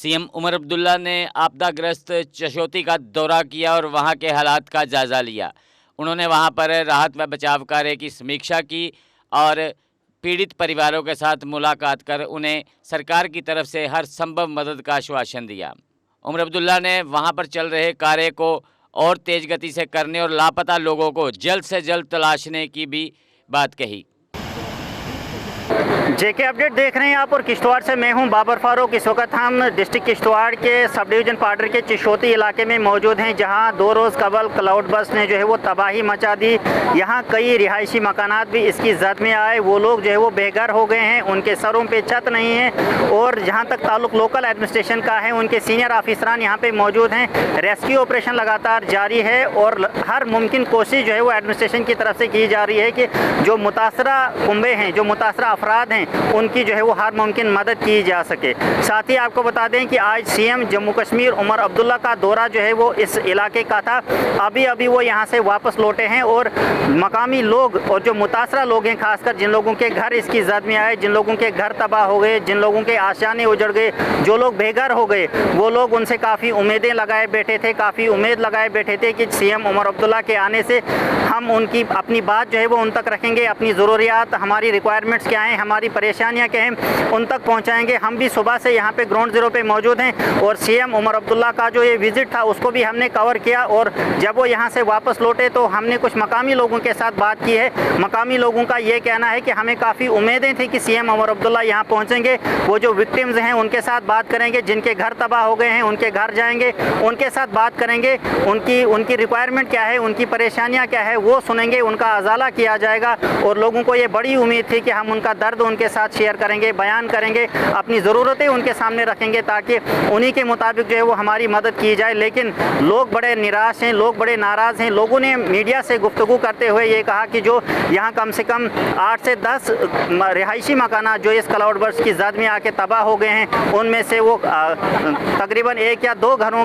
CM Omar Abdullah ने आपदाग्रस्त चशोती का दौरा किया और वहां के हालात का जायज़ा लिया। उन्होंने वहां पर राहत व बचाव कार्य की समीक्षा की और पीड़ित परिवारों के साथ मुलाकात कर उन्हें सरकार की तरफ से हर संभव मदद का आश्वासन दिया। उमर अब्दुल्ला ने वहां पर चल रहे कार्य को और तेज़ गति से करने और लापता लोगों को जल्द से जल्द तलाशने की भी बात कही। जेके अपडेट देख रहे हैं आप और किश्तवाड़ से मैं हूं बाबर फारूक। इस वक्त हम डिस्ट्रिक्ट किश्तवाड़ के सब डिवीज़न पार्डर के चिशोती इलाके में मौजूद हैं, जहां 2 रोज़ कबल क्लाउड बर्स्ट ने जो है वो तबाही मचा दी। यहां कई रिहायशी मकानात भी इसकी जद में आए। वो लोग जो है वो बेघर हो गए हैं, उनके सरों पे छत नहीं है। और जहां तक ताल्लुक लोकल एडमिनिस्ट्रेशन का है, उनके सीनियर ऑफिसरान यहाँ पे मौजूद हैं। रेस्क्यू ऑपरेशन लगातार जारी है और हर मुमकिन कोशिश जो है वो एडमिनिस्ट्रेशन की तरफ से की जा रही है कि जो मुतासरा कुंबे हैं, जो मुतासरा अफराद हैं, उनकी जो है वो हर मुमकिन मदद की जा सके। साथ ही आपको बता दें कि आज सीएम जम्मू कश्मीर उमर अब्दुल्ला का दौरा जो है वो इस इलाके का था। अभी वो यहाँ से वापस लौटे हैं और मकामी लोग और जो मुतासरा लोग हैं, खासकर जिन लोगों के घर इसकी जद में आए, जिन लोगों के घर तबाह हो गए, जिन लोगों के आशाने उजड़ गए, जो लोग बेघर हो गए, वो लोग उनसे काफ़ी उम्मीदें लगाए बैठे थे, काफ़ी उम्मीद लगाए बैठे थे कि सीएम उमर अब्दुल्ला के आने से हम उनकी अपनी बात जो है वो उन तक रखेंगे, अपनी ज़रूरियात, हमारी रिक्वायरमेंट्स क्या हैं, हमारी परेशानियां क्या हैं, उन तक पहुंचाएंगे। हम भी सुबह से यहाँ पे ग्राउंड ज़ीरो पे मौजूद हैं और सीएम उमर अब्दुल्ला का जो ये विज़िट था उसको भी हमने कवर किया। और जब वो यहाँ से वापस लौटे तो हमने कुछ मकामी लोगों के साथ बात की है। मकामी लोगों का ये कहना है कि हमें काफ़ी उम्मीदें थी कि सीएम उमर अब्दुल्ला यहाँ पहुँचेंगे, वो जो विक्टिम्स हैं उनके साथ बात करेंगे, जिनके घर तबाह हो गए हैं उनके घर जाएंगे, उनके साथ बात करेंगे, उनकी रिक्वायरमेंट क्या है, उनकी परेशानियाँ क्या है वो सुनेंगे, उनका अजाला किया जाएगा। और लोगों को ये बड़ी उम्मीद थी कि हम उनका दर्द उनके साथ शेयर करेंगे, बयान करेंगे, अपनी ज़रूरतें उनके सामने रखेंगे ताकि उन्हीं के मुताबिक जो है वो हमारी मदद की जाए। लेकिन लोग बड़े निराश हैं, लोग बड़े नाराज़ हैं। लोगों ने मीडिया से गुफ्तगू करते हुए ये कहा कि जो यहाँ कम से कम 8 से 10 रिहायशी मकानात जो इस क्लाउड बर्स्ट की जद में आके तबाह हो गए हैं, उनमें से वो तकरीबन 1 या 2 घरों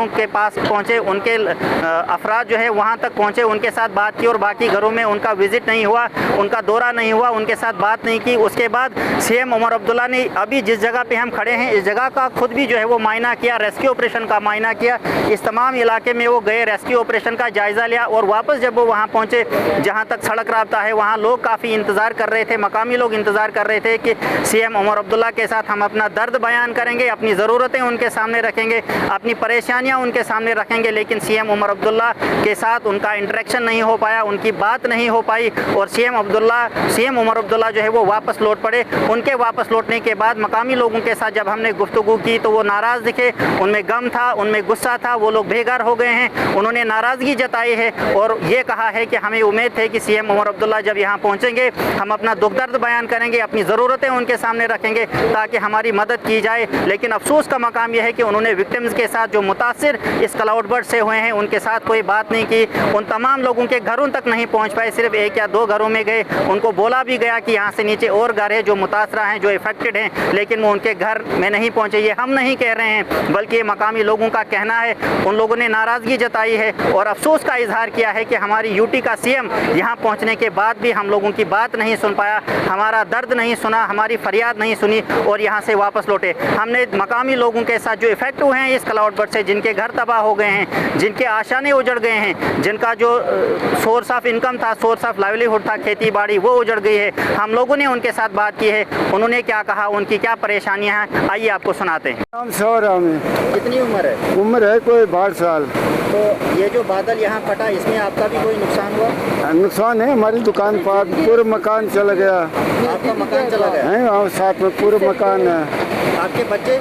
के पास पहुँचे, उनके अफराद जो है वहाँ तक पहुँचे, उनके साथ बात की और बाकी घरों में उनका विज़िट नहीं हुआ, उनका दौरा नहीं हुआ, उनके साथ बात नहीं की। उसके बाद सीएम उमर अब्दुल्ला ने अभी जिस जगह पे हम खड़े हैं इस जगह का खुद भी जो है वो मायना किया, रेस्क्यू ऑपरेशन का मायना किया। इस तमाम इलाके में वो गए, रेस्क्यू ऑपरेशन का जायज़ा लिया और वापस जब वो वहाँ पहुँचे जहाँ तक सड़क राब्ता है, वहाँ लोग काफ़ी इंतज़ार कर रहे थे, मकामी लोग इंतज़ार कर रहे थे कि सीएम उमर अब्दुल्ला के साथ हम अपना दर्द बयान करेंगे, अपनी ज़रूरतें उनके सामने रखेंगे, अपनी परेशानियाँ उनके सामने रखेंगे। लेकिन सीएम उमर अब्दुल्ला के साथ उनका इंटरेक्शन नहीं हो पाया, उनकी बात नहीं हो पाई और सीएम उमर अब्दुल्ला जो है वो वापस लौट पड़े। उनके वापस लौटने के बाद मकामी लोगों के साथ जब हमने गुफ्तगू की तो वो नाराज़ दिखे, उनमें गम था, उनमें गुस्सा था, वो लोग बेघर हो गए हैं, उन्होंने नाराज़गी जताई है और ये कहा है कि हमें उम्मीद है कि सीएम उमर अब्दुल्ला जब यहाँ पहुँचेंगे हम अपना दुख दर्द बयान करेंगे, अपनी ज़रूरतें उनके सामने रखेंगे ताकि हमारी मदद की जाए। लेकिन अफसोस का मकाम यह है कि उन्होंने विक्टिम्स के साथ जो मुतासिर इस क्लाउड बर्स्ट से हुए हैं उनके साथ कोई बात नहीं की, उन तमाम लोगों के घरों तक नहीं पहुँच पाए, सिर्फ 1 या 2 घरों में गए। उनको बोला भी गया कि यहाँ से नीचे और घर है जो मुतासरा हैं, जो इफेक्टेड हैं, लेकिन वो उनके घर में नहीं पहुँचे। ये हम नहीं कह रहे हैं बल्कि ये मकामी लोगों का कहना है। उन लोगों ने नाराज़गी जताई है और अफसोस का इजहार किया है कि हमारी यूटी का सीएम यहाँ पहुँचने के बाद भी हम लोगों की बात नहीं सुन पाया, हमारा दर्द नहीं सुना, हमारी फरियाद नहीं सुनी और यहाँ से वापस लौटे। हमने मकामी लोगों के साथ जो इफेक्ट हुए हैं इस क्लाउड बर्स्ट से, जिनके घर तबाह हो गए हैं, जिनके आशाने उजड़ गए हैं, जिनका जो सोर्स ऑफ इनकम था, सोर्स ऑफ लाइवलीहुड था, खेती बाड़ी, वो उजड़ गई है, हम लोगों ने उनके साथ बात की है। उन्होंने क्या कहा, उनकी क्या परेशानियां हैं, आइए आपको सुनाते हैं। कितनी उम्र है? उम्र है कोई 12 साल। तो ये जो बादल यहाँ फटा इसमें आपका भी कोई नुकसान हुआ? नुकसान है, हमारी दुकान पर पूरा मकान चला गया। आपका मकान चला गया है? और साथ में पूरा मकान है। आपके बच्चे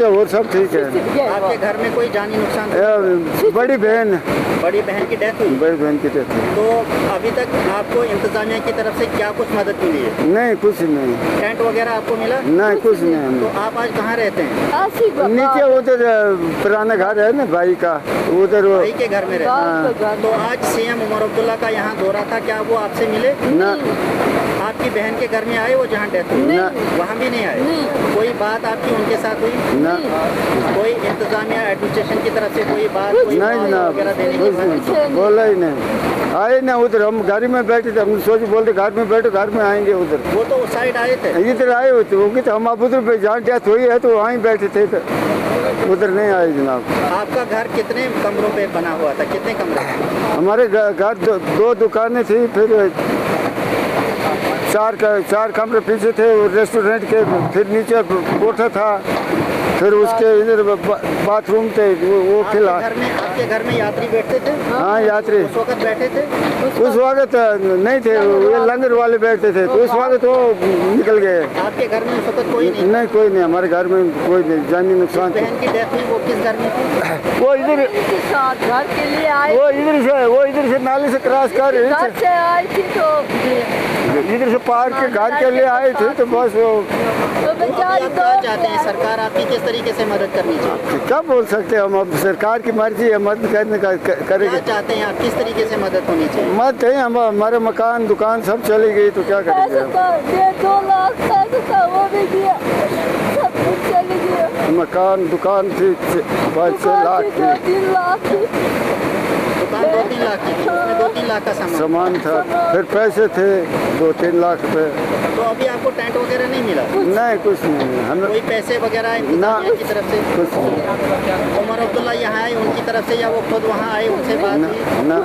और सब ठीक है। आपके घर में कोई जानी नुकसान? बड़ी बहन की डेथ हुई? बड़ी बहन की डेथ हुई। तो अभी तक आपको इंतजामिया की तरफ से क्या कुछ मदद मिली है? नहीं, कुछ नहीं। टेंट वगैरह आपको मिला? नहीं, कुछ नहीं। तो आप आज कहाँ रहते हैं? नीचे उधर पुराना घर है ना भाई का, उधर भाई के घर में रहते हैं। तो आज सीएम उमर अब्दुल्ला का यहाँ दौरा था, क्या वो आपसे मिले? ना। आपकी बहन के घर में आए वो जहाँ डेथ हुई? वहाँ भी नहीं आए? कोई बात आपकी उनके साथ हुई? कोई इंतजामिया एडमिनिस्ट्रेशन की तरफ से कोई बात वगैरह देने की? बोला ही नहीं, आए ना उधर। हम गाड़ी में बैठे थे, हम सोच बोलते घर में बैठो, घर में आएंगे उधर। वो तो उस साइड आए थे, इधर आए होते वो कि हम आप उधर जहाँ डेथ हुई है तो वहीं बैठे थे, उधर नहीं आए जनाब। आपका घर कितने कमरों पे बना हुआ था? कितने कमरे? हमारे घर दो दुकानें थी, फिर चार कमरे पीछे थे रेस्टोरेंट के, फिर नीचे कोठा था, फिर उसके इधर बाथरूम थे वो खिला। आपके घर में यात्री बैठते थे? हाँ, यात्री उस वक्त बैठे थे? उस वक्त नहीं थे, ये लंगर वाले बैठते थे, तो उस वक्त वो निकल गए। आपके घर में उस वक्त कोई नहीं? नहीं, कोई नहीं, हमारे घर में कोई नहीं, जानी नुकसान। बहन की डेथ हुई वो किस घर में थी? वो इधर घर के लिए आई, वो इधर से नाले से क्रॉस कर घर से आई थी, तो इधर से पार के घर के लिए आए थे, तो बस वो। तो बेचारी क्या चाहते हैं? सरकार आपकी किस तरीके से मदद करनी चाहिए? क्या बोल सकते हैं हम, अब सरकार की मर्जी है, मदद करने का करेंगे। क्या चाहते हैं आप? किस तरीके से मदद होनी चाहिए? मत है, हमारे मकान दुकान सब चली गई, तो क्या करेंगे हम? 2 लाख पैसा था, वो भी दिया, सब कुछ चली गया। मकान दुकान थी 6 लाख की, 2-3 लाख की दुकान 2-3 लाख की थी, उसमें 2-3 लाख का सामान था, फिर पैसे थे 2-3 लाख रुपए। तो अभी आपको टेंट वगैरह नहीं मिला? नहीं, कुछ नहीं, हमें कोई पैसे वगैरह इंतजामिया की तरफ से? कुछ नहीं। उमर अब्दुल्ला यहाँ आए उनकी तरफ से, या वो खुद वहाँ आए उनसे बात हुई? ना,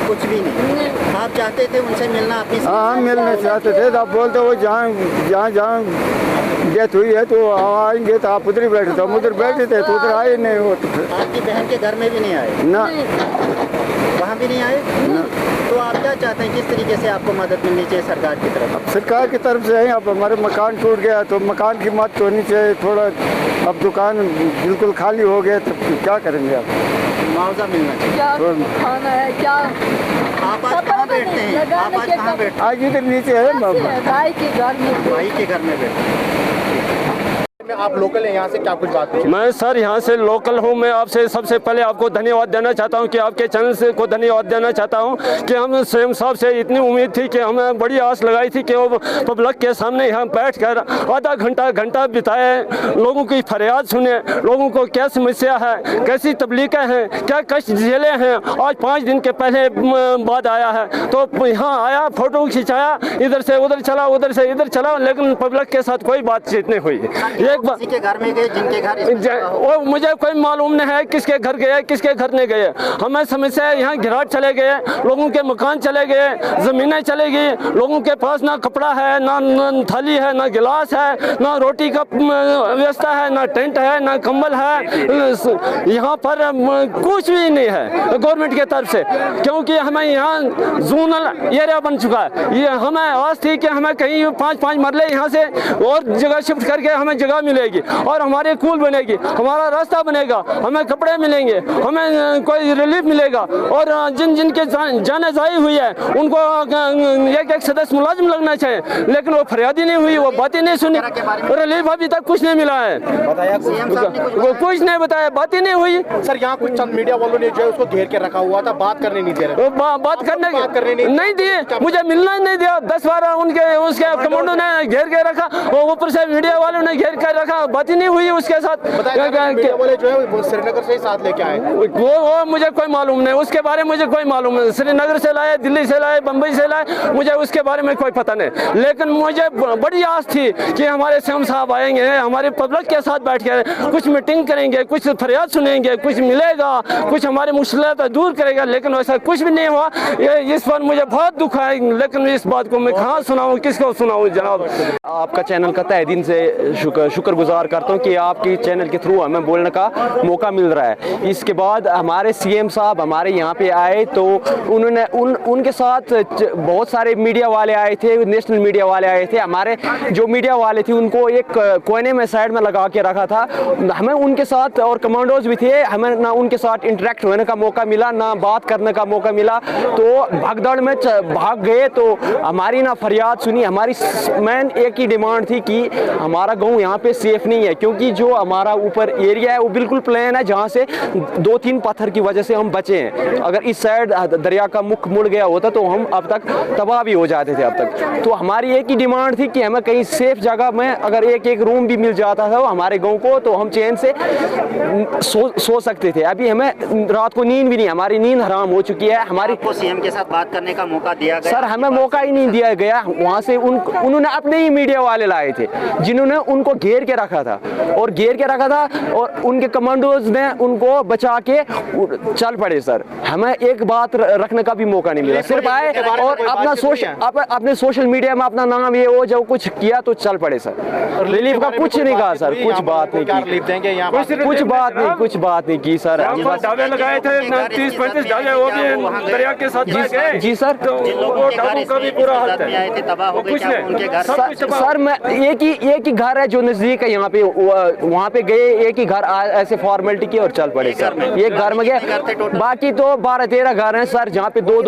कुछ भी नहीं। आप चाहते थे उनसे मिलना? अपनी हाँ, मिलना चाहते थे, तो आप बोलते वो जहाँ डेथ हुई है तो आएंगे, तो आप उधर ही बैठे थे, हम उधर बैठे थे, तो उधर आए नहीं वो। तो आपकी बहन के घर में भी नहीं आए? ना, वहाँ भी नहीं आए? तो आप क्या चाहते हैं, किस तरीके से आपको मदद मिलनी चाहिए सरकार की तरफ? सरकार की तरफ से है, अब हमारे मकान टूट गया तो मकान की मदद होनी चाहिए थोड़ा। अब दुकान बिल्कुल खाली हो गया, तो क्या करेंगे आप? मुआवजा मिलना चाहिए। क्या खाना है, क्या आप आज कहाँ बैठते हैं? आप आज कहाँ बैठते हैं? आज इधर नीचे है, भाई के घर में। भाई के घर में बैठते हैं। आप लोकल हैं, यहाँ से क्या कुछ बात है? मैं सर यहाँ से लोकल हूँ। मैं आपसे सबसे पहले आपको धन्यवाद देना चाहता हूँ कि आपके चैनल से को धन्यवाद देना चाहता हूँ कि हम सीएम साहब से इतनी उम्मीद थी कि हमें बड़ी आस लगाई थी कि वो पब्लिक के सामने यहाँ बैठकर आधा घंटा बिताए, लोगों की फरियाद सुने, लोगों को क्या समस्या है, कैसी तबलीगें हैं, क्या कष्ट झेले हैं। आज 5 दिन के पहले बाद आया है, तो यहाँ आया, फोटो खिंचाया, इधर से उधर चला, उधर से इधर चला, लेकिन पब्लिक के साथ कोई बातचीत नहीं हुई। किसी के घर में गए जिनके घर वो मुझे कोई मालूम नहीं है किसके घर गए किसके घर नहीं गए। हमें समस्या है, यहाँ गिराट चले गए, लोगों के मकान चले गए, ज़मीनें चले गई, लोगों के पास ना कपड़ा है, ना थाली है, ना गिलास है, ना रोटी का व्यवस्था है, ना टेंट है, ना कंबल है। यहाँ पर कुछ भी नहीं है गवर्नमेंट के तरफ से, क्योंकि हमें यहाँ जोनल एरिया बन चुका है। ये हमें आस थी कि हमें कहीं 5-5 मरले यहाँ से और जगह शिफ्ट करके हमें जगह मिलेगी और हमारे स्कूल बनेगी, हमारा रास्ता बनेगा, हमें कपड़े मिलेंगे, हमें कोई रिलीफ मिलेगा। और जिन के जाने जाई हुई है उनको एक सदस्य मुलाजिम लगना चाहिए, लेकिन वो फरियादी नहीं हुई, वो बातें नहीं सुनी, रिलीफ अभी तक कुछ नहीं मिला है, कुछ नहीं बताया, बातें नहीं हुई। सर यहाँ कुछ चंद मीडिया वालों ने जो है उसको घेर के रखा हुआ था, बात करने नहीं दे रहे, बात करने नहीं दिए, मुझे मिलना ही नहीं दिया। 10-12 उनके उसके कमांडो ने घेर के रखा, वो ऊपर से मीडिया वालों ने घेर कर रखा, बात ही नहीं हुई उसके साथ। मीडिया वाले जो है वो श्रीनगर से ही साथ लेके आए, वो मुझे कोई मालूम नहीं, उसके बारे में मुझे कोई मालूम नहीं। श्रीनगर से लाए, दिल्ली से लाए, बम्बई से लाए, मुझे उसके बारे में कोई पता नहीं, लेकिन मुझे बड़ी आस थी कि हमारे सीएम साहब आएंगे, हमारे पब्लिक के साथ बैठ कर कुछ मीटिंग करेंगे, कुछ फरियाद सुनेंगे, कुछ मिलेगा, कुछ हमारे मुश्किलात दूर करेगा, लेकिन वैसा कुछ भी नहीं हुआ। इस पर मुझे बहुत दुख है, लेकिन इस बात को मैं कहाँ सुनाऊँ, किसको सुनाऊँ जनाब। आपका चैनल का तहे दिल से शुक्रगुजार करता हूँ कि आपकी चैनल के थ्रू हमें बोलने का मौका मिल रहा है। इसके बाद हमारे सीएम साहब हमारे यहाँ पे आए तो उन्होंने उनके साथ बहुत सारे मीडिया वाले आए थे, नेशनल मीडिया वाले आए थे। हमारे जो मीडिया वाले थे उनको एक कोने में साइड में लगा के रखा था। हमें उनके साथ और कमांडोज भी थे, हमें ना उनके साथ इंटरेक्ट होने का मौका मिला, ना बात करने का मौका मिला। तो भागदौड़ में भाग गए तो हमारी ना फरियाद सुनी। हमारी मेन एक ही डिमांड थी कि हमारा गाँव यहाँ पे सेफ नहीं है, क्योंकि जो हमारा ऊपर एरिया है वो बिल्कुल प्लेन है, जहाँ से 2-3 पत्थर की वजह से हम बचे हैं। अगर इस साइड दरिया का मुख मुड़ गया होता तो हम अब तक तबाह भी हो जाते थे अब तक। तो हमारी एक ही डिमांड थी कि हमें कहीं सेफ जगह में अगर एक रूम भी मिल जाता था हमारे गाँव को, तो हम चैन से सो सकते थे। अभी हमें रात को नींद भी नहीं, हमारी नींद हराम हो चुकी है। हमारी सीएम के साथ बात करने का मौका दिया गया? सर हमें मौका ही नहीं दिया गया। वहाँ से उन्होंने अपने ही मीडिया वाले लाए थे जिन्होंने उनको घेर के रखा था और उनके कमांडोज ने उनको बचा के चल पड़े। सर हमें एक बात रखने का भी मौका नहीं मिला, सिर्फ आए और अपने सोशल मीडिया में अपना नाम ये वो जो कुछ किया तो चल पड़े। सर रिलीफ का कुछ नहीं कहा सर, कुछ बात नहीं की, कुछ बात नहीं की सर। ढाबे लगाए थे 30-35 ढाबे, वो भी दरिया के साथ जी सर, वो ढाबों का भी बुरा हाल है। सर मैं एक ही घर है जो नजदीक है यहाँ पे, वहाँ पे गए एक ही घर ऐसे फॉर्मेलिटी की और चल पड़े सर। एक घर में गए, बाकी तो 12-13 घर हैं सर जहाँ पे दो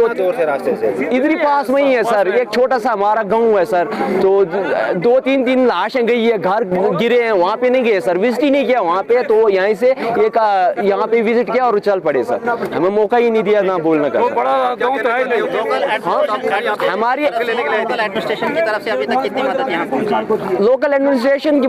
इधर ही पास में ही है सर। एक छोटा सा हमारा गाँव है सर, तो 2-3 लाशें गई है, घर गिरे हैं, वहाँ पे नहीं गए सर, विजिट ही नहीं किया वहाँ पे। तो यहीं से एक यहाँ पे विजिट किया और चल पड़े सर, हमें मौका ही नहीं दिया ना बोलने का। हमारी एडमिनिस्ट्रेशन की तरफ से अभी तक कितनी मदद यहाँ पहुँची? लोकल एडमिनिस्ट्रेशन की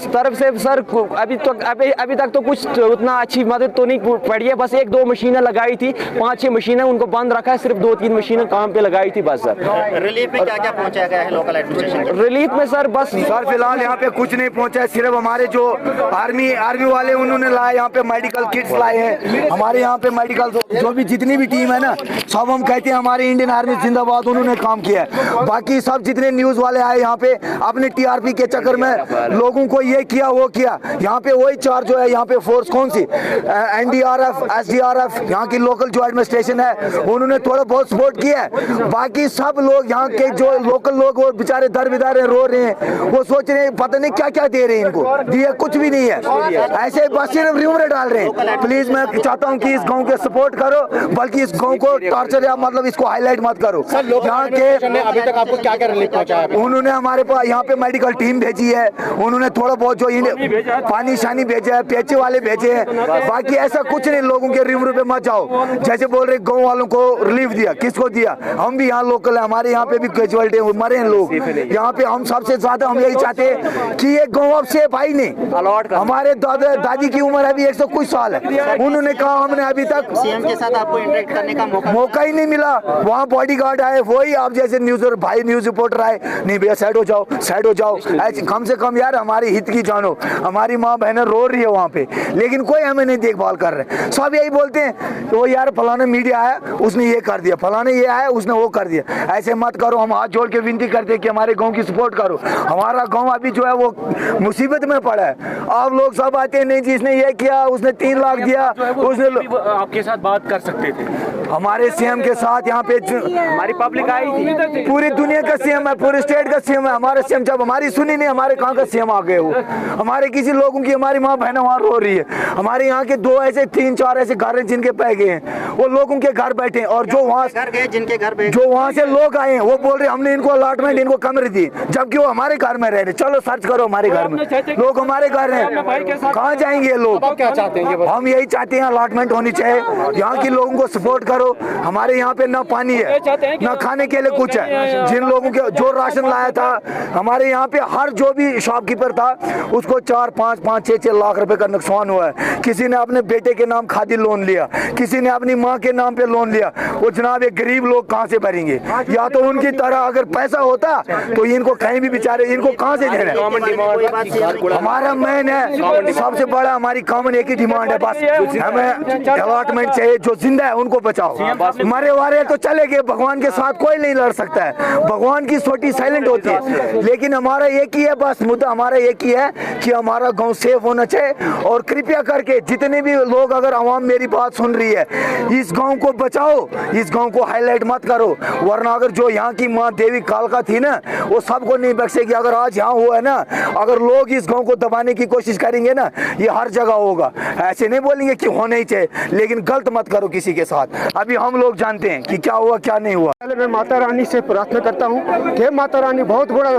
तरफ से सर अभी तक तो कुछ उतना अच्छी मदद तो नहीं पड़ी है। बस 1-2 मशीनें लगाई थी, 5-6 मशीनें उनको बंद रखा है, सिर्फ 2-3 मशीनें काम पे लगाई थी बस सर। रिलीफ में क्या पहुँचाया गया है लोकल एडमिनिस्ट्रेशन? रिलीफ में सर बस सर फिलहाल यहाँ पे कुछ नहीं पहुँचा है, सिर्फ हमारे जो आर्मी वाले उन्होंने लाए यहाँ पे मेडिकल किट्स लाए हैं। हमारे यहाँ पे मेडिकल जो भी जितनी भी टीम है ना, सब हम कहते हैं हमारी इंडियन आर्मी जिंदाबाद, उन्होंने काम किया है। बाकी सब जितने न्यूज वाले आए यहाँ पे अपने टीआरपी के चक्कर में लोगों को ये किया वो किया। यहाँ पे वही चार जो है यहाँ पे फोर्स कौन सी NDRF SDRF यहाँ की लोकल जो एडमिनिस्ट्रेशन है उन्होंने थोड़ा बहुत सपोर्ट किया है। बाकी सब लोग यहाँ के जो लोकल लोग वो बेचारे दर बिदार रो रहे हैं, वो सोच रहे हैं पता नहीं क्या क्या दे रहे हैं, इनको दिया कुछ भी नहीं है, ऐसे बस सिर्फ र्यूमर डाल रहे हैं। प्लीज मैं चाहता हूँ कि इस गाँव के सपोर्ट करो, बल्कि इस गाँव को टॉर्चर या मतलब इसको हाईलाइट मत करो। यहाँ के अभी तक आपको क्या क्या रिलीफ पहुंचा है? उन्होंने हमारे पास यहाँ पे मेडिकल टीम भेजी है, उन्होंने थोड़ा बहुत जो पानी शानी भेजा है, पेचे वाले भेजे हैं, बाकी ऐसा कुछ नहीं। लोगों के रिम पे मत जाओ, जैसे बोल रहे गाँव वालों को रिलीफ दिया, किसको दिया? हम भी यहाँ लोकल है, हमारे यहाँ पे भी कैजुअलिटी मरे हैं लोग यहाँ पे। हम सबसे ज्यादा हम यही चाहते हैं कि ये गाँव अब सेफ आई नहीं। हमारे दादी की उम्र अभी 100 कुछ साल है, उन्होंने कहा हमने अभी तक सीएम के साथ आपको इंटरेक्ट करने का मौका ही नहीं मिला। वहाँ बॉडीगार्ड आए, वही आप जैसे न्यूज रिपोर्टर आए, नहीं भैया साइड हो जाओ, साइड हो जाओ। कम से कम यार हमारी हित की जानो, हमारी माँ बहनें रो रही है वहाँ पे, लेकिन कोई हमें नहीं देखभाल कर रहे। सब यही बोलते हैं तो यार फलाना मीडिया आया उसने ये कर दिया, फलाने ये आया उसने वो कर दिया। ऐसे मत करो, हम हाथ जोड़ के विनती करते हैं कि हमारे गाँव की सपोर्ट करो। हमारा गाँव अभी जो है वो मुसीबत में पड़ा है। आप लोग सब आते हैं, नहीं जिसने ये किया उसने 3 लाख दिया, उसने आपके साथ बात कर सकते थे। हमारे सीएम के साथ यहाँ पे हमारी पब्लिक आई थी, पूरी दुनिया का सीएम है, पूरे स्टेट का सीएम है। हमारे सीएम जब हमारी सुनी नहीं, हमारे कहाँ का सीएम आ गए वो? हमारे किसी लोगों की हमारी माँ बहन वहाँ रो रही है। हमारे यहाँ के 2 ऐसे 3-4 ऐसे घर हैं जिनके पै गए हैं, वो लोगों के घर बैठे हैं। और जो वहाँ जिनके घर जो वहाँ से लोग आए हैं वो बोल रहे हमने इनको अलॉटमेंट, इनको कमरे दी, जबकि वो हमारे घर में रह रहे। चलो सर्च करो हमारे घर में, लोग हमारे घर हैं, कहाँ जाएंगे ये लोग? क्या चाहते हैं? हम यही चाहते हैं अलॉटमेंट होनी चाहिए, यहाँ के लोगों को सपोर्ट करो। हमारे यहाँ पे ना पानी है ना खाने के लिए कुछ है। जिन लोगों के जो राशन लाया था, हमारे यहाँ पे हर जो भी शॉपकीपर था उसको 4-5-6 लाख रुपए का नुकसान हुआ है। किसी ने अपने बेटे के नाम खादी लोन लिया, किसी ने अपनी माँ के नाम पे लोन लिया। वो जनाब ये गरीब लोग कहाँ से भरेंगे? या तो उनकी तरह अगर पैसा होता तो इनको कहीं भी बेचारे, इनको कहाँ से देना? हमारा मेन है, सबसे बड़ा हमारी कॉमन एक ही डिमांड है, बस हमें अलॉटमेंट चाहिए। जो जिंदा है उनको बचाओ, मरे वाले तो चले गए, भगवान के साथ कोई नहीं लड़ सकता है, भगवान की सोटी साइलेंट होती है। लेकिन हमारा एक ही है, बस मुद्दा हमारा एक ही है कि हमारा गांव सेफ होना चाहिए। और कृपया करके जितने भी लोग, अगर आवाम मेरी बात सुन रही है, इस गांव को बचाओ, इस गांव को हाईलाइट मत करो, वरना अगर जो यहाँ की माँ देवी कालका थी ना, वो सबको नहीं बख्शेगी। अगर आज यहाँ हुआ है ना, अगर लोग इस गांव को दबाने की कोशिश करेंगे ना, ये हर जगह होगा। ऐसे नहीं बोलेंगे कि होना ही चाहिए, लेकिन गलत मत करो किसी के साथ। अभी हम लोग जानते हैं कि क्या हुआ क्या नहीं हुआ। पहले मैं माता रानी से प्रार्थना करता हूँ कि माता रानी, बहुत बड़ा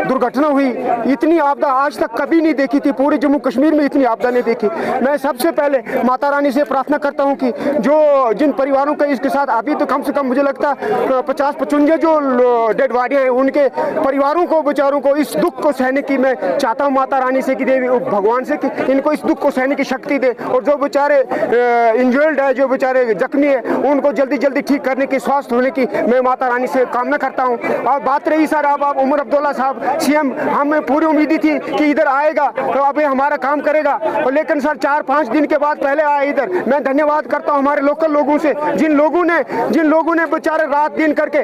दुर्घटना हुई, इतनी आपदा आज तक कभी नहीं देखी थी, पूरे जम्मू कश्मीर में इतनी आपदा नहीं देखी। मैं सबसे पहले माता रानी से प्रार्थना करता हूँ कि जो जिन परिवारों का इसके साथ अभी तो कम से कम मुझे लगता है 50-55 जो डेड बॉडियाँ हैं, उनके परिवारों को, बेचारों को इस दुख को सहने की मैं चाहता हूँ माता रानी से कि देवी भगवान से कि इनको इस दुख को सहने की शक्ति दे, और जो बेचारे इंजर्ड है, जो बेचारे जख्मी है, उनको जल्दी जल्दी ठीक करने की, स्वस्थ होने की मैं माता रानी से कामना करता हूँ। और बात रही सर अब उमर अब्दुल्ला साहब सीएम, हमें पूरी उम्मीद थी कि इधर आएगा तो अभी हमारा काम करेगा, और लेकिन सर 4-5 दिन के बाद पहले आया इधर। मैं धन्यवाद करता हूँ हमारे लोकल लोगों से, जिन लोगों ने बेचारे रात दिन करके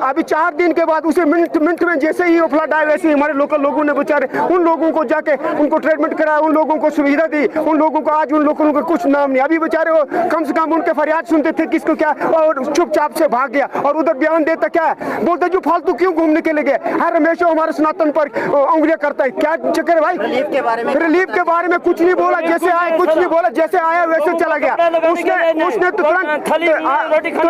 अभी 4 दिन के बाद उसे मिनट में जैसे ही फ्लड आए वैसे ही हमारे लोकल लोगों ने बेचारे उन लोगों को जाके उनको ट्रीटमेंट कराया, उन लोगों को सुविधा दी, उन लोगों को आज उन लोगों का कुछ नाम नहीं। अभी बेचारे वो कम से कम उनके फरियाद सुनते थे किसको क्या, और चुपचाप से भाग गया, और उधर बयान देता क्या है, बोलते जो फालतू क्यों घूमने के लिए गए, हर हमेशा हमारे सनातन पर उंगलियां करता है। क्या चक्कर है भाई? रिलीफ के बारे में कुछ नहीं बोला, जैसे आया कुछ नहीं बोला, जैसे आया वैसे चला गया। उसने तो तुरंत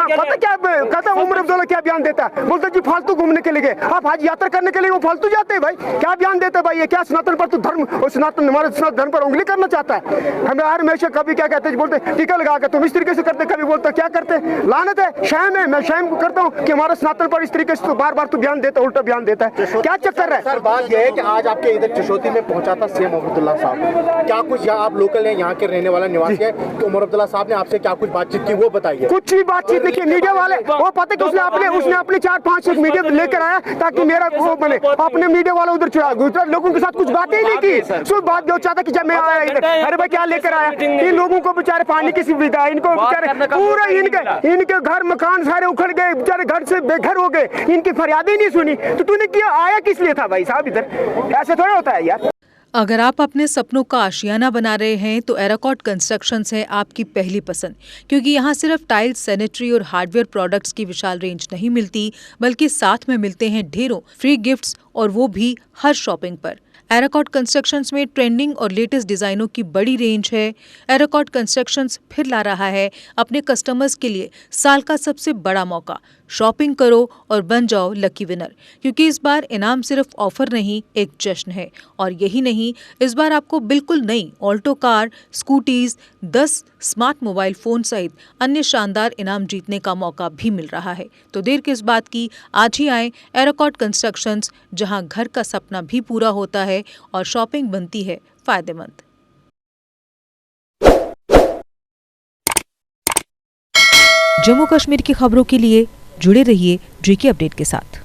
पता क्या कहता, उमर अब्दुल्ला क्या बयान देता है, बोलते जी फालतू घूमने के लिए गए, आप हज यात्रा करने के लिए वो फालतू जाते हैं भाई, क्या बयान देते हैं भाई? ये क्या सनातन पर तो धर्म और सनातन हमारे सनातन धर्म पर उंगली करना चाहता है? हमें हर हमेशा कभी क्या कहते हैं, बोलते टीका लगा के तुम इस तरीके से करते, कभी बोलते क्या करते, लानत है, शैम है। मैं शैम करता हूँ कि हमारे सनातन पर इस तरीके से तो बार तू बयान देता, उल्टा बयान देता है, क्या चक्कर है? सर बात यह है कि आज आपके इधर चशोती में पहुंचा था सीएम उमर अब्दुल्ला साहब, क्या कुछ यहाँ आप लोकल हैं, यहाँ के रहने वाला निवासी है, तो उमर अब्दुल्ला साहब ने आपसे क्या कुछ बातचीत की वो बताइए। कुछ भी बातचीत देखिए, मीडिया वाले वो पता कि उसने अपने 4-5 मीडिया लेकर आया ताकि मेरा वो बने, अपने मीडिया वाला उधर चढ़ा, लोगों के साथ कुछ बातें ही नहीं की, सिर्फ बात जो चाहता कि जब मैं आया इधर, अरे भाई क्या लेकर आया, इन लोगों को बेचारे पानी की सुविधा, इनको बेचारे पूरा इनके घर मकान सारे उखड़ गए, बेचारे घर से बेघर हो गए, इनकी फरियादें नहीं सुनी, तो तूने किया आया किस लिए था भाई साहब इधर? ऐसे थोड़ा होता है यार। अगर आप अपने सपनों का आशियाना बना रहे हैं तो एराकॉट कंस्ट्रक्शंस है आपकी पहली पसंद, क्योंकि यहाँ सिर्फ टाइल्स, सैनिटरी और हार्डवेयर प्रोडक्ट्स की विशाल रेंज नहीं मिलती, बल्कि साथ में मिलते हैं ढेरों फ्री गिफ्ट्स, और वो भी हर शॉपिंग पर। एराकॉट कंस्ट्रक्शंस में ट्रेंडिंग और लेटेस्ट डिजाइनों की बड़ी रेंज है। एराकॉट कंस्ट्रक्शंस फिर ला रहा है अपने कस्टमर्स के लिए साल का सबसे बड़ा मौका। शॉपिंग करो और बन जाओ लकी विनर, क्योंकि इस बार इनाम सिर्फ ऑफर नहीं, एक जश्न है। और यही नहीं, इस बार आपको बिल्कुल नई Alto car, scooties, 10 smart mobile phone सहित अन्य शानदार इनाम जीतने का मौका भी मिल रहा है। तो देर किस बात की, आज ही आए एराकॉट कंस्ट्रक्शंस, जहां घर का सपना भी पूरा होता है और शॉपिंग बनती है फायदेमंद। जम्मू कश्मीर की खबरों के लिए जुड़े रहिए GK अपडेट के साथ।